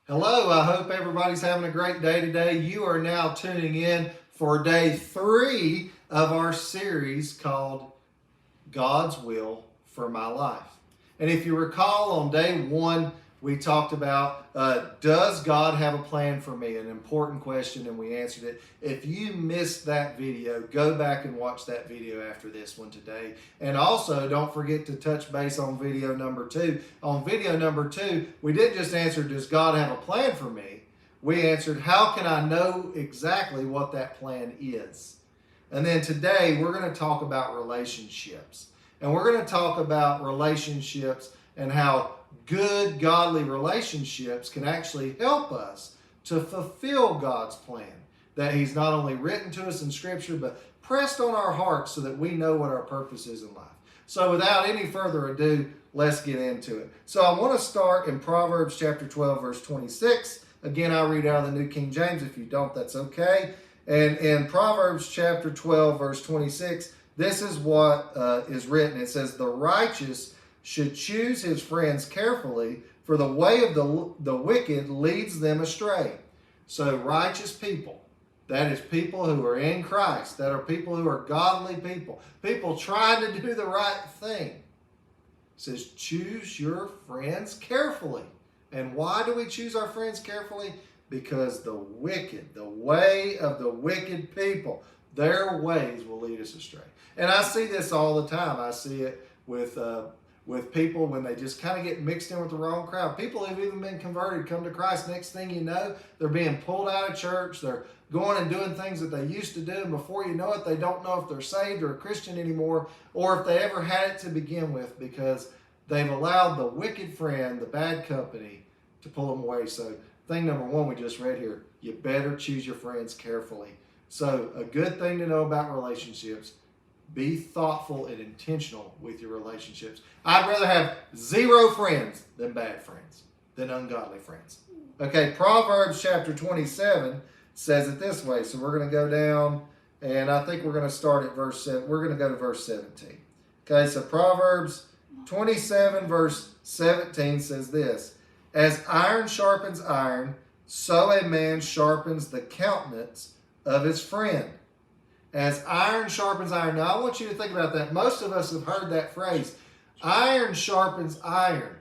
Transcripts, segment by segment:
Hello, I hope everybody's having a great day today. You are now tuning in for day 3 of our series called God's Will for My Life. And if you recall, on day 1, we talked about does God have a plan for me? An important question, and we answered it. If you missed that video, go back and watch that video after this one today. And also, don't forget to touch base on video number 2. On video number 2, we didn't just answer, does God have a plan for me? We answered, how can I know exactly what that plan is? And then today, we're going to talk about relationships. And we're going to talk about relationships and how good, godly relationships can actually help us to fulfill God's plan that He's not only written to us in Scripture, but pressed on our hearts so that we know what our purpose is in life. So without any further ado, let's get into it. So I want to start in Proverbs chapter 12, verse 26. Again, I read out of the New King James. If you don't, that's okay. And in Proverbs chapter 12, verse 26, this is what is written. It says, the righteous should choose his friends carefully, for the way of the wicked leads them astray. So righteous people, that is people who are in Christ, that are people who are godly people, people trying to do the right thing. It says choose your friends carefully. And why do we choose our friends carefully? Because the wicked, the way of the wicked people, their ways will lead us astray. And I see this all the time. I see it with people when they just kind of get mixed in with the wrong crowd. People who've even been converted come to Christ. Next thing you know, they're being pulled out of church. They're going and doing things that they used to do. And before you know it, they don't know if they're saved or a Christian anymore, or if they ever had it to begin with, because they've allowed the wicked friend, the bad company, to pull them away. So thing number 1 we just read here, you better choose your friends carefully. So a good thing to know about relationships, be thoughtful and intentional with your relationships. I'd rather have 0 friends than bad friends, than ungodly friends. Okay, Proverbs chapter 27 says it this way. So we're going to go down, and I think we're going to start at verse 7. We're going to go to verse 17. Okay, so Proverbs 27 verse 17 says this. As iron sharpens iron, so a man sharpens the countenance of his friend. As iron sharpens iron. Now, I want you to think about that. Most of us have heard that phrase. Iron sharpens iron.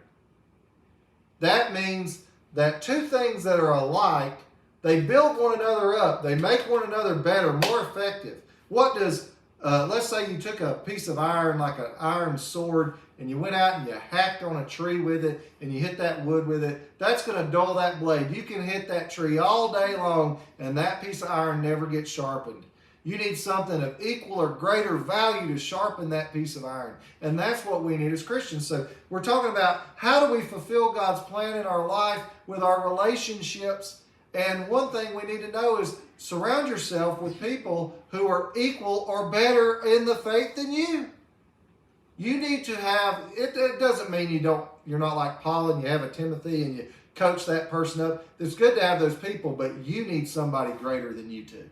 That means that two things that are alike, they build one another up. They make one another better, more effective. What does, let's say you took a piece of iron, like an iron sword, and you went out and you hacked on a tree with it, and you hit that wood with it. That's going to dull that blade. You can hit that tree all day long, and that piece of iron never gets sharpened. You need something of equal or greater value to sharpen that piece of iron. And that's what we need as Christians. So we're talking about how do we fulfill God's plan in our life with our relationships. And one thing we need to know is surround yourself with people who are equal or better in the faith than you. You need to have, it doesn't mean you're not like Paul and you have a Timothy and you coach that person up. It's good to have those people, but you need somebody greater than you too.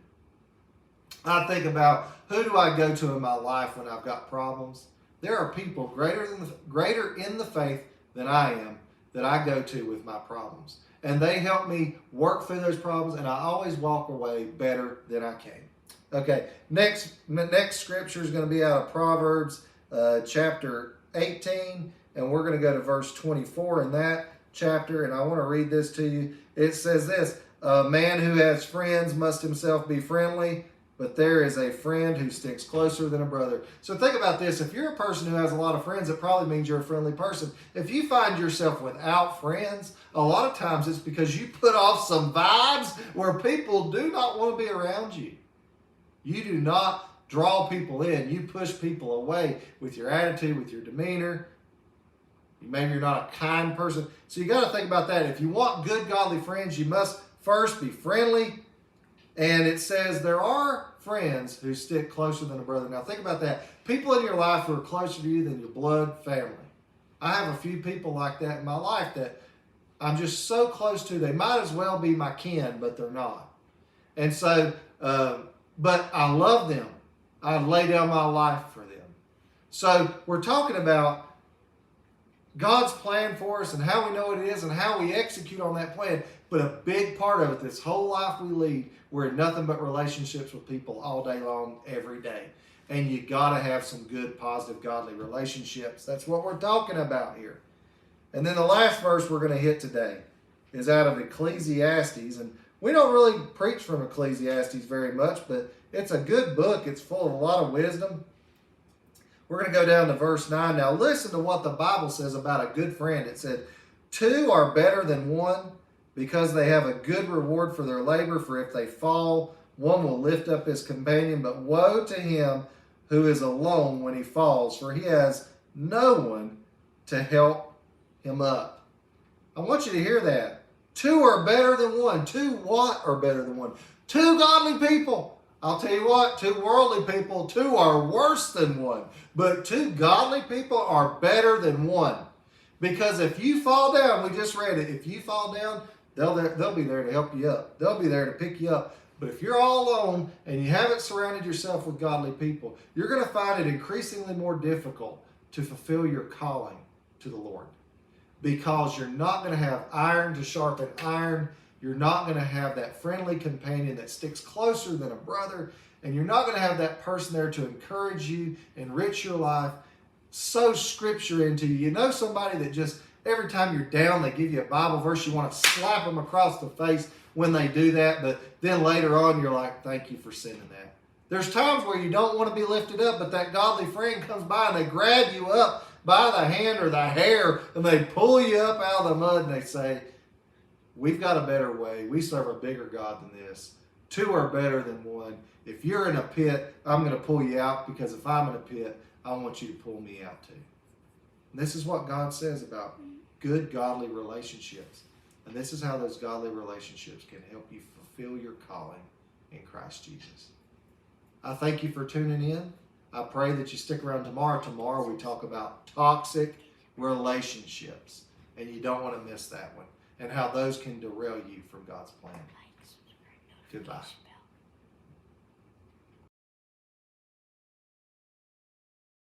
I think about, who do I go to in my life when I've got problems? There are people greater in the faith than I am that I go to with my problems. And they help me work through those problems, and I always walk away better than I came. Okay, next scripture is going to be out of Proverbs chapter 18, and we're going to go to verse 24 in that chapter, and I want to read this to you. It says this, a man who has friends must himself be friendly, but there is a friend who sticks closer than a brother. So think about this. If you're a person who has a lot of friends, it probably means you're a friendly person. If you find yourself without friends, a lot of times it's because you put off some vibes where people do not want to be around you. You do not draw people in. You push people away with your attitude, with your demeanor. Maybe you're not a kind person. So you got to think about that. If you want good, godly friends, you must first be friendly. And it says there are friends who stick closer than a brother. Now think about that. People in your life who are closer to you than your blood family. I have a few people like that in my life that I'm just so close to. They might as well be my kin, but they're not. And so, but I love them. I lay down my life for them. So we're talking about God's plan for us and how we know it is and how we execute on that plan. But a big part of it, this whole life we lead, we're in nothing but relationships with people all day long, every day. And you got to have some good, positive, godly relationships. That's what we're talking about here. And then the last verse we're going to hit today is out of Ecclesiastes. And we don't really preach from Ecclesiastes very much, but it's a good book. It's full of a lot of wisdom. We're going to go down to verse 9. Now listen to what the Bible says about a good friend. It said, 2 are better than 1 because they have a good reward for their labor. For if they fall, one will lift up his companion. But woe to him who is alone when he falls, for he has no one to help him up. I want you to hear that. 2 are better than 1. 2 what are better than 1? 2 godly people. I'll tell you what, 2 worldly people, 2 are worse than 1. But 2 godly people are better than 1. Because if you fall down, we just read it, if you fall down, they'll be there to help you up. They'll be there to pick you up. But if you're all alone and you haven't surrounded yourself with godly people, you're going to find it increasingly more difficult to fulfill your calling to the Lord. Because you're not going to have iron to sharpen iron. You're not going to have that friendly companion that sticks closer than a brother. And you're not going to have that person there to encourage you, enrich your life, sow scripture into you. You know somebody that just, every time you're down, they give you a Bible verse. You want to slap them across the face when they do that. But then later on, you're like, thank you for sending that. There's times where you don't want to be lifted up, but that godly friend comes by and they grab you up by the hand or the hair and they pull you up out of the mud and they say, we've got a better way. We serve a bigger God than this. 2 are better than 1. If you're in a pit, I'm going to pull you out, because if I'm in a pit, I want you to pull me out too. And this is what God says about good, godly relationships. And this is how those godly relationships can help you fulfill your calling in Christ Jesus. I thank you for tuning in. I pray that you stick around tomorrow. Tomorrow we talk about toxic relationships. And you don't want to miss that one. And how those can derail you from God's plan. Goodbye.